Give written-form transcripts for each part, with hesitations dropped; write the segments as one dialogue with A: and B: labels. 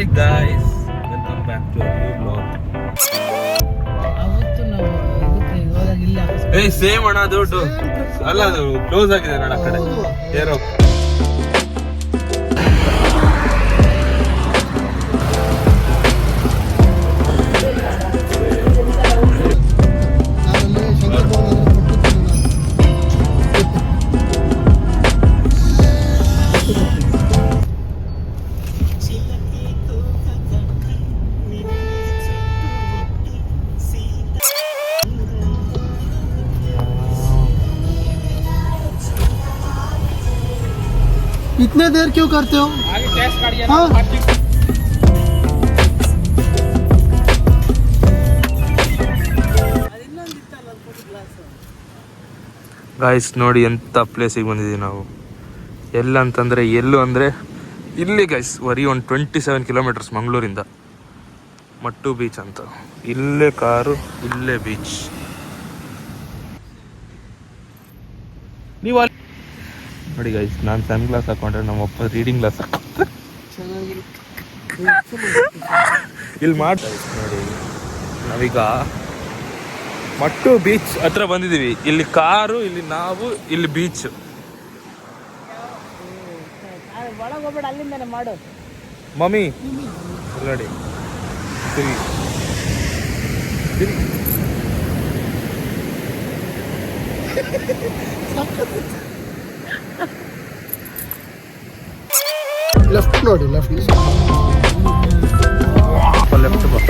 A: Hi guys, welcome back to a new vlog.
B: ಅವತ್ತು ನಾವು ಇದಕ್ಕೆ ಹೋದಾಗ ಇಲ್ಲ
A: ಏಯ್ ಸೇಮ್ ಅಣ್ಣ, ಅದು ಅಲ್ಲ, ಅದು ಕ್ಲೋಸ್ ಆಗಿದೆ ನೋಡ ಆ ಕಡೆ ಏರೋ.
B: इतने देर क्यों करते हो? आगे टेस्ट काटिए ना।
A: ಗಾಯ್ಸ್ ನೋಡಿ ಎಂಥ ಪ್ಲೇಸಿಗೆ ಬಂದಿದ್ದೀವಿ ನಾವು. ಎಲ್ಲ ಅಂತಂದರೆ ಎಲ್ಲೂ ಅಂದರೆ ಇಲ್ಲಿ ಗೈಸ್, ವರಿ ಒಂದು 27 ಕಿಲೋಮೀಟರ್ಸ್ ಮಂಗಳೂರಿಂದ ಮಟ್ಟು ಬೀಚ್ ಅಂತ. ಇಲ್ಲೇ ಕಾರು, ಇಲ್ಲೇ ಬೀಚ್. ನೀವು ನೋಡಿ ಗೈಸ್, ನಾನು ಸನ್ ಗ್ಲಾಸ್ ಹಾಕೊಂಡ್ರೆ ನಮ್ಮಪ್ಪ ರೀಡಿಂಗ್ ಗ್ಲಾಸ್ ಹಾಕೊಂಡ್ರೆ ಇಲ್ಲಿ ಮಾಡಿ ನೋಡಿ. ನಾವೀಗ ಮಟ್ಟು ಬೀಚ್ ಹತ್ರ ಬಂದಿದ್ದೀವಿ. ಇಲ್ಲಿ ಕಾರು, ಇಲ್ಲಿ ನಾವು, ಇಲ್ಲಿ ಬೀಚ್. ಮಮ್ಮಿ ನೋಡಿ ತಿರುಗಿ
B: ಲೆಫ್ಟ್ ನೋಡಿ, ಲೆಫ್ಟ್
A: ಲೆಫ್ಟ್ ಬಾ.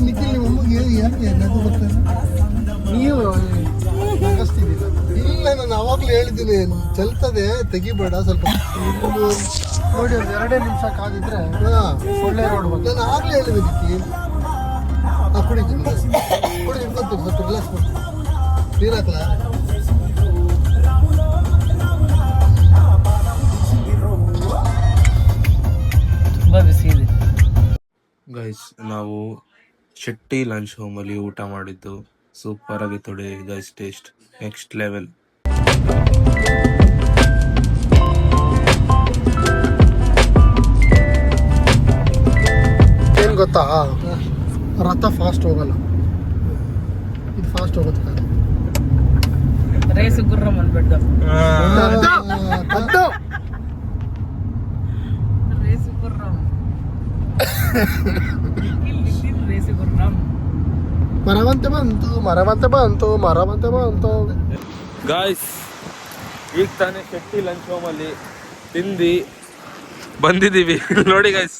B: ನಿಖಿಲ್ ನಿಮಗೆ ಯಾಕೆ ನಗು ಬರ್ತಾರೆ? ನೀವು ಇಲ್ಲ, ನಾನು ಅವಾಗ್ಲೂ ಹೇಳಿದ್ದೀನಿ ಚೆಲ್ತದೆ, ತೆಗಿಬೇಡ ಸ್ವಲ್ಪ. ನೋಡಿ ಒಂದು 2 ನಿಮಿಷ ಕಾದಿದ್ರೆ ಒಳ್ಳೆ ರೋಡ್ ಬಂದು. ನಾನು ಆಗ್ಲೇ ಹೇಳಿದೆ ನಿಖಿ, ಕುಡಿತೀನಿ ಕುಡಿ, ಇಟ್ಕೊತೀನಿ ಸ್ವಲ್ಪ ರಿಲ್ಯಾಕ್ಸ್ ಮಾಡಿ. ನೀರು ಹಾಕಲ್ಲ?
A: ಗೈಸ್, ನಾವು ಶೆಟ್ಟಿ ಲಂಚ್ ಹೋಮಲ್ಲಿ ಊಟ ಮಾಡಿದ್ದು ಸೂಪರ್ ಆಗಿತ್ತು ಗೈಸ್. Taste next level.
B: ಏನು ಗೊತ್ತಾ, ರಥ ಫಾಸ್ಟ್ ಹೋಗಲ್ಲ, ಇದು ಫಾಸ್ಟ್ ಹೋಗುತ್ತೆ.
C: ರೇಸು ಗುರ್ರಂ ಅನ್ಬಿಟ್ಟು ರೇಸು ಗುರ್ರಂ ರೇಸು ಗುರ್ರಂ.
B: ಮರವಂತೆ ಬಂತು, ಮರವಂತೆ ಬಂತು, ಮರವಂತೆ ಬಂತು.
A: ಗಾಯ್ಸ್, ಈಗ ತಾನೇ ಶೆಟ್ಟಿ ಲಂಚ್ ಹೋಮಲ್ಲಿ ತಿಂದು ಬಂದಿದ್ದೀವಿ. ನೋಡಿ ಗೈಸ್,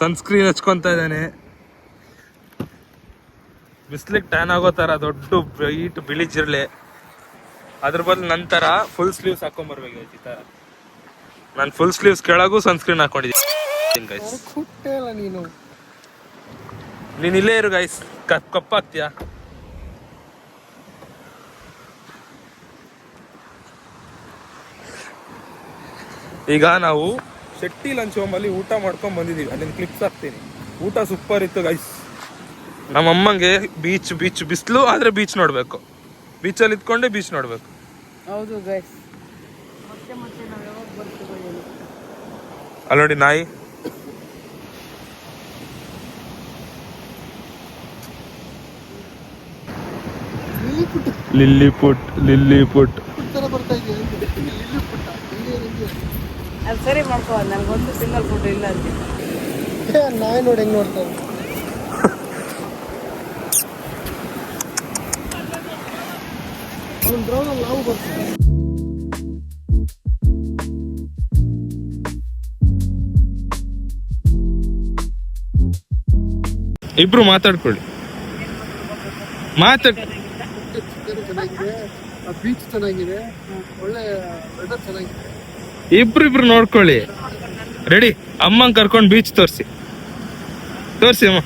A: ಸನ್ಸ್ಕ್ರೀನ್ ಹಚ್ಕೊತಾ ಇದ್ದಾನೆ. ಬಿಸ್ಲಿಗೆ ಟ್ಯಾನ್ ಆಗೋ ಥರ ದೊಡ್ಡ ವೈಟ್ ಬಿಳಿ ಜಿರ್ಲೆ. ಅದ್ರ ಬದಲು ನಂತರ ಫುಲ್ ಸ್ಲೀವ್ಸ್ ಹಾಕೊಂಬರ್ಬೇಕು ಈ ಥರ. ನಾನು ಫುಲ್ ಸ್ಲೀವ್ಸ್ ಕೆಳಗೂ ಸನ್ಸ್ಕ್ರೀನ್ ಹಾಕೊಂಡಿದ್ದೀನಿ ಗೈಸ್. ನೀನು ಇಲ್ಲೇ ಇರು ಗೈಸ್, ಕಪ್ಪಾಗ್ತೀಯಾ? ಈಗ ನಾವು ಶೆಟ್ಟಿ ಲಂಚ್ ಹೋಮಲ್ಲಿ ಊಟ ಮಾಡ್ಕೊಂಡು ಬಂದಿದ್ದೀವಿ. ಅಲ್ಲಿಂದ ಕ್ಲಿಪ್ಸ್ ಹಾಕ್ತೀನಿ. ಊಟ ಸೂಪರ್ ಇತ್ತು ಗೈಸ್. ನಮ್ಮಮ್ಮಂಗೆ ಬೀಚ್ ಬೀಚ್ ಬಿಸಿಲು ಆದರೆ ಬೀಚ್ ನೋಡಬೇಕು, ಬೀಚಲ್ಲಿ ಇದ್ಕೊಂಡೆ ಬೀಚ್ ನೋಡಬೇಕು.
C: ಹೌದು ಗೈಸ್, ಮತ್ತೆ ಮತ್ತೆ ನಾವು ಯಾವಾಗ ಬರ್ತೀವಿ?
A: ಅಲ್ಲಿ ನೋಡಿ ನಾಯಿ. ಲಿಲ್ಲಿ ಪುಟ್
B: ಬರ್ತಾ ಇದೆಯಾ?
C: ಅದು ಸರಿ ಮಾಡ್ಕೋ, ನನಗೊಂದು ಸಿಂಗಲ್ ಫುಡ್ ಇಲ್ಲ ಅಂತ.
B: ನಾಯಿ ನೋಡಿ ಹೆಂಗ್ ನೋಡ್ತಾರೆ. ಅವ್ನು ಡ್ರೋನಲ್ಲಿ ನಾವು ಬರ್ತೀವಿ.
A: ಇಬ್ರು ಮಾತಾಡ್ಕೊಳ್ಳಿ.
B: ಚೆನ್ನಾಗಿದೆ, ಆ ಬೀಚ್ ಚೆನ್ನಾಗಿದೆ, ಒಳ್ಳೆ ವೆದರ್ ಚೆನ್ನಾಗಿದೆ.
A: ಇಬ್ರು ನೋಡ್ಕೊಳ್ಳಿ. ರೆಡಿ? ಅಮ್ಮಂಗೆ ಕರ್ಕೊಂಡು ಬೀಚ್ ತೋರಿಸಿ ಅಮ್ಮ.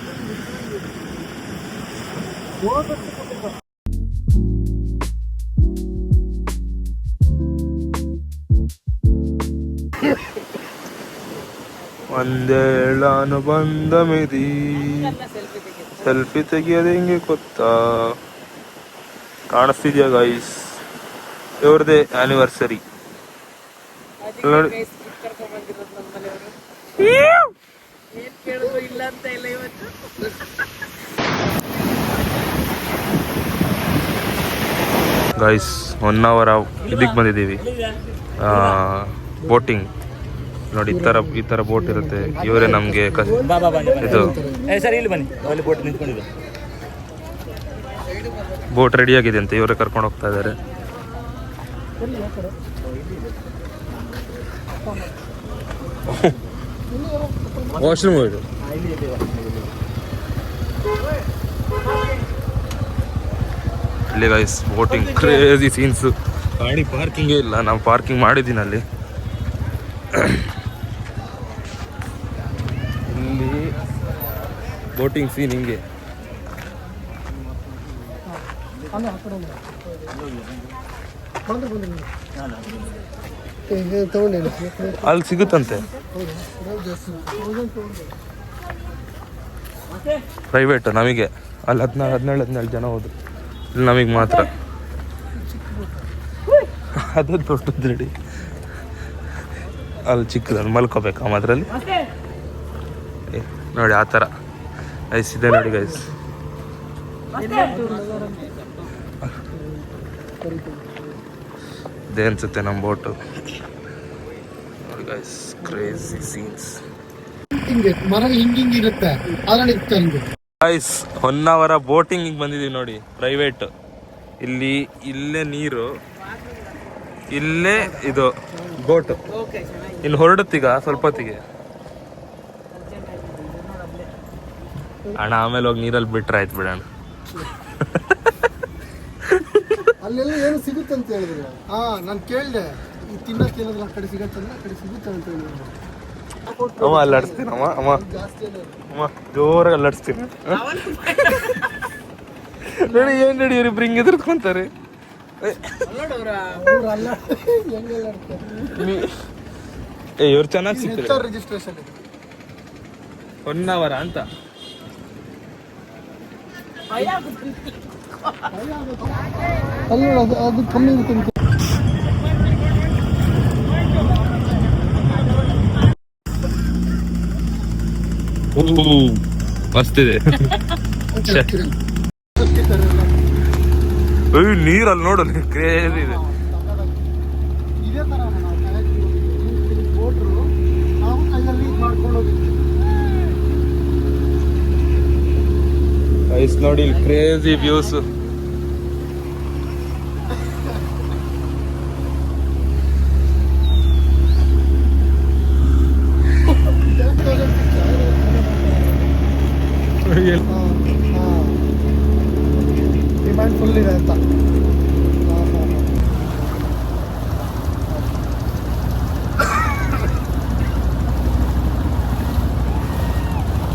A: ಒಂದೇಳಾನು ಬಂದ ಮಿದಿ ಸೆಲ್ಫಿ ತೆಗಿಯೋದು ಹೆಂಗೆ ಗೊತ್ತಾ? ಕಾಣಿಸ್ತಿದ್ಯಾ ಗೈಸ್? ಇವ್ರದೇ ಆನಿವರ್ಸರಿ ನೋಡಿ. ಗೈಸ್ 1 hour ಇದಕ್ಕೆ ಬಂದಿದ್ದೀವಿ, ಬೋಟಿಂಗ್ ನೋಡಿ. ಈ ಥರ ಬೋಟ್ ಇರುತ್ತೆ. ಇವರೇ ನಮಗೆ ಇದು ಬೋಟ್ ರೆಡಿ ಆಗಿದೆ ಅಂತ ಇವರೇ ಕರ್ಕೊಂಡು ಹೋಗ್ತಾ ಇದ್ದಾರೆ. ವಾಶ್ರೂಮ್ ಇದು. ಇಲ್ಲಿ ಗೈಸ್ ಬೋಟಿಂಗ್ ಕ್ರೇಜಿ ಸೀನ್ಸು. ಗಾಡಿ ಪಾರ್ಕಿಂಗೇ ಇಲ್ಲ, ನಾವು ಪಾರ್ಕಿಂಗ್ ಮಾಡಿದ್ದೀನಿ ಅಲ್ಲಿ. ಇಲ್ಲಿ ಬೋಟಿಂಗ್ ಸೀನ್ ಹಿಂಗೆ. ಅಲ್ಲಿ ಸಿಗುತ್ತಂತೆ, ಪ್ರೈವೇಟ್. ನಮಗೆ ಅಲ್ಲಿ 17 ಜನ ಹೋದ್ರು, ಇಲ್ಲಿ ನಮಗೆ ಮಾತ್ರ. ಅದು ದೊಡ್ಡದು ರೆಡಿ, ಅಲ್ಲಿ ಚಿಕ್ಕದಲ್ಲಿ ಮಲ್ಕೋಬೇಕು ಅದರಲ್ಲಿ ನೋಡಿ. ಆ ಥರ ಗೈಸ್ ಇದೆ ನೋಡಿ ಗೈಸ್. ಇದೇ ಅನ್ಸುತ್ತೆ ನಮ್ಮ ಬೋಟು ನೋಡಿ ಗೈಸ್. Crazy scenes.
B: ಮರ ಹಿಂಗಿರುತ್ತೆ
A: ಗೈಸ್ 1 hour ಬೋಟಿಂಗ್ ಬಂದಿದ್ದೀವಿ ನೋಡಿ, ಪ್ರೈವೇಟ್. ಇಲ್ಲೇ ನೀರು, ಇಲ್ಲೇ ಇದು ಬೋಟ್. ಇನ್ನು ಹೊರಡುತ್ತೀಗ ಸ್ವಲ್ಪ ಹೊತ್ತಿಗೆ ಅಣ್ಣ, ಆಮೇಲೆ ಹೋಗಿ ನೀರಲ್ಲಿ ಬಿಟ್ರೆ ಆಯ್ತು ಬಿಡೋಣ.
B: ಅಲ್ಲೆಲ್ಲ ಏನು ಸಿಗುತ್ತೆ ಅಂತ ಹೇಳಿದ್ರು. ನಾನು ಕೇಳಿದೆ, ಈ ತಿನ್ನೋಕೆ ಏನಾದ್ರು ಆ ಕಡೆ ಸಿಗತ್ತೆ, ಆ ಕಡೆ ಸಿಗುತ್ತೆ ಅಂತ ಹೇಳಿದ್ರು.
A: ಅಮ್ಮ ಅಲ್ಲಾಡಿಸ್ತೀನಿ, ಅಮ್ಮ ಜೋರಾಗಿ ಅಲ್ಲಾಡಿಸ್ತೀನಿ ನೋಡಿ. ಏನ್ ನೋಡಿ ಇವ್ರಿಬ್ರು ಹಿಂಗೆ ಎದುರ್ಕೊಂತಾರೆ. ಇವ್ರು ಚೆನ್ನಾಗಿ ಸಿಗ್ತಾರೆ.
B: ರಿಜಿಸ್ಟ್ರೇಷನ್
A: 1 hour ಅಂತ.
B: ಅದು ಕಮ್ಮಿ ಇರುತ್ತೆ.
A: ಮಸ್ತಿದೆ ನೀರಲ್ಲಿ ನೋಡಲ್ಲ, ಕ್ರೇಜಿ ಇದೆ.
B: ಇದೇ ತರ ಬೋಟ್ರು ನಾವು ಕೈಯಲ್ಲಿ ಮಾಡ್ಕೊಂಡು ಹೋಗಿದ್ವಿ.
A: ಗೈಸ್ ನೋಡಿ ಇಲ್ಲಿ ಕ್ರೇಜಿ ವ್ಯೂಸ್.
B: ಡಿಮ್ಯಾಂಡ್ ಫುಲ್ ಇದೆ ಅಂತ.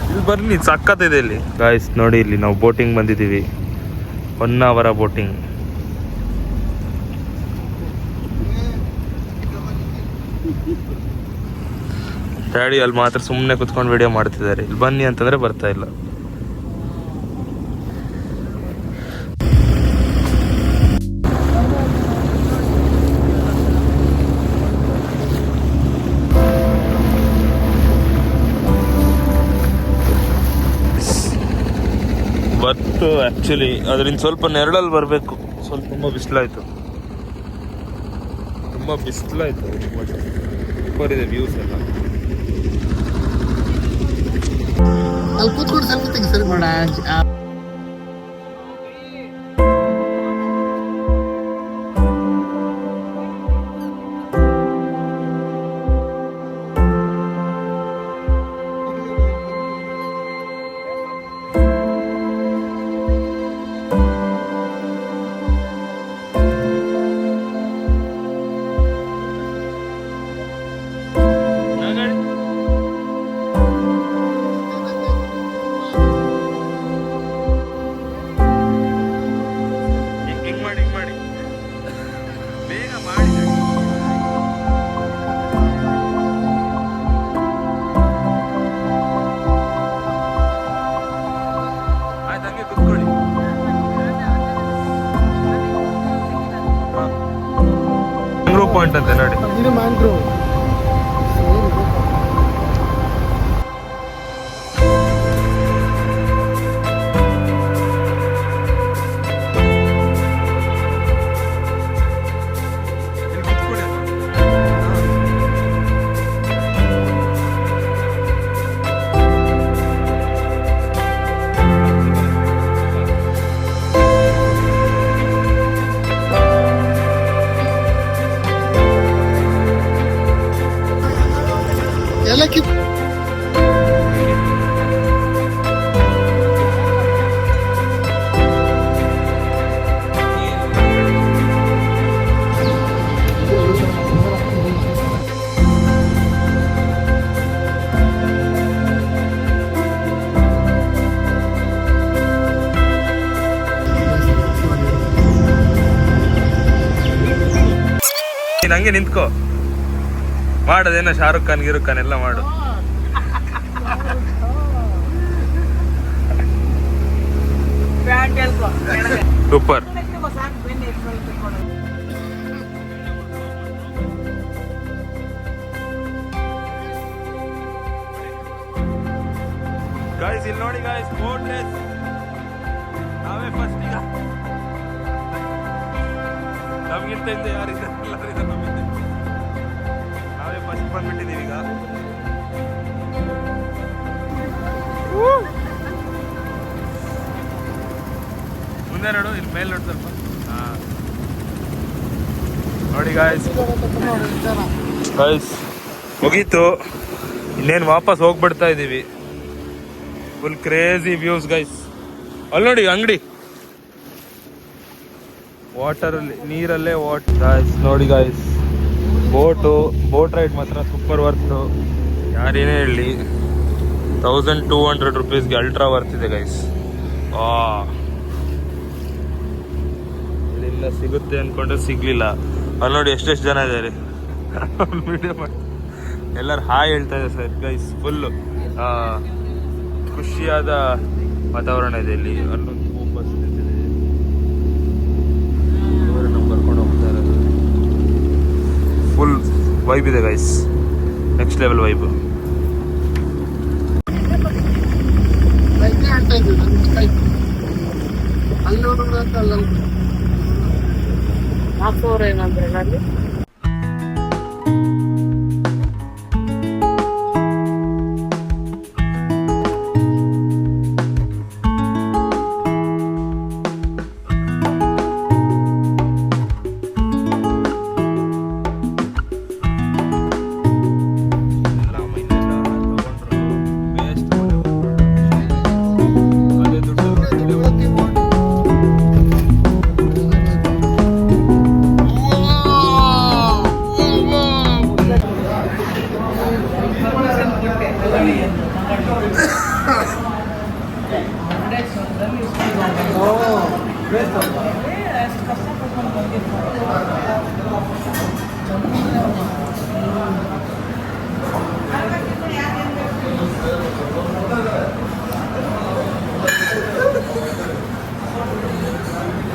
A: ಇಲ್ಲಿ ಬನ್ನಿ, ಸಕ್ಕತ್ತಿದೆ ಇಲ್ಲಿ ಗಾಯ್ಸ್. ನೋಡಿ ಇಲ್ಲಿ ನಾವು ಬೋಟಿಂಗ್ ಬಂದಿದ್ದೀವಿ, 1 hour ಬೋಟಿಂಗ್. ಡ್ಯಾಡಿ ಅಲ್ಲಿ ಮಾತ್ರ ಸುಮ್ಮನೆ ಕುತ್ಕೊಂಡು ವಿಡಿಯೋ ಮಾಡ್ತಿದ್ದಾರೆ. ಇಲ್ಲಿ ಬನ್ನಿ ಅಂತಂದ್ರೆ ಬರ್ತಾ ಇಲ್ಲ. ಬಟ್ ಆ್ಯಕ್ಚುಲಿ ಅದರಿಂದ ಸ್ವಲ್ಪ ನೆರಳಲ್ಲಿ ಬರಬೇಕು. ಸ್ವಲ್ಪ ತುಂಬ ಬಿಸಿಲಾಯಿತು, ತುಂಬ ಬಿಸಿಲಾಯಿತು. ಸೂಪರ್ ಇದೆ ವ್ಯೂಸ್ ಎಲ್ಲ.
B: ಅಲ್ಲಿ ಕೂತ್ಕೊಂಡು ಸೆಲ್ಫಿ ತೆಗಿ ಸರಿ ಮಾಡ.
A: ಉಂಟಂತೆ ನೋಡಿ.
B: ಇದು ಮ್ಯಾಂಗ್ರೋವ್. ಎಲ್ಲ ಕಿತ್
A: ನೀನ್ ಹಂಗೆ ನಿಂತ್ಕೋ, ಮಾಡೋದೇನೋ ಶಾರುಖ್ ಖಾನ್ ಗಿರುಖ್ ಖಾನ್ ಎಲ್ಲ ಮಾಡು. ಸೂಪರ್. ಗಾಯ್ಸ್ ಇಲ್ಲಿ ನೋಡಿ ಗಾಯ್ಸ್, ಬೋಟ್ ರೇಸ್ ನಾವೇ ಫಸ್ಟ್. ಈಗ ನಮ್ಗಿಂತ ಹಿಂದೆ ಯಾರಿದ್ದಾರೆ? ಎಲ್ಲರಿದ್ದಾರೆ ನಮ್ಮ ಹಿಂದೆ. ನಾವೇ ಫಸ್ಟ್ ಬಂದ್ಬಿಟ್ಟಿದ್ದೀವಿ ಈಗ. ಮುಂದೆ ನೋಡು, ಇಲ್ಲಿ ಮೇಲೆ ನೋಡು ಸ್ವಲ್ಪ. ಹಾಂ ನೋಡಿ ಗಾಯ್ಸ್, ಮುಗೀತು. ಇನ್ನೇನು ವಾಪಸ್ ಹೋಗ್ಬಿಡ್ತಾ ಇದ್ದೀವಿ. Full crazy views guys. ಅಲ್ಲಿ ನೋಡಿ ಅಂಗಡಿ, ವಾಟರಲ್ಲಿ, ನೀರಲ್ಲೇ ಗಾಯ್ಸ್. ನೋಡಿ ಗಾಯ್ಸ್, ಬೋಟ್ ರೈಡ್ ಮಾತ್ರ ಸೂಪರ್ ವರ್ತು. ಯಾರೇನೇ ಹೇಳಿ, 1200 ರುಪೀಸ್ಗೆ ಅಲ್ಟ್ರಾ ವರ್ತ್ ಇದೆ ಗೈಸ್. ಇಲ್ಲಿಂದ ಸಿಗುತ್ತೆ ಅಂದ್ಕೊಂಡ್ರೆ ಸಿಗ್ಲಿಲ್ಲ. ಅಲ್ಲಿ ನೋಡಿ ಎಷ್ಟೆಷ್ಟು ಜನ ಇದ್ದಾರೆ. ವಿಡಿಯೋ ಮಾಡಿ ಎಲ್ಲರೂ ಹಾಯ್ ಹೇಳ್ತಾ ಇದೆ ಸರ್ ಗೈಸ್. ಫುಲ್ಲು ಖುಷಿಯಾದ ವಾತಾವರಣ ಇದೆ ಇಲ್ಲಿ. ಅಲ್ಲೊಂದು ಬಸ್ ನಿಂತಿದೆ, ನಮ್ಗೆ ಕರ್ಕೊಂಡು ಹೋಗ್ತಾ ಇರೋದು. ಫುಲ್ ವೈಬ್ ಇದೆ ಗೈಸ್, ನೆಕ್ಸ್ಟ್ ಲೆವೆಲ್ ವೈಬ್.
C: ಏನಂದ್ರೆ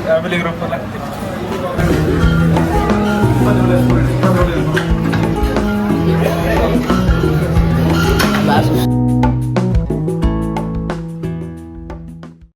A: ಫ್ಯಾಮಿಲಿ ಗ್ರೂಪ್ ಅಲ್ಲ.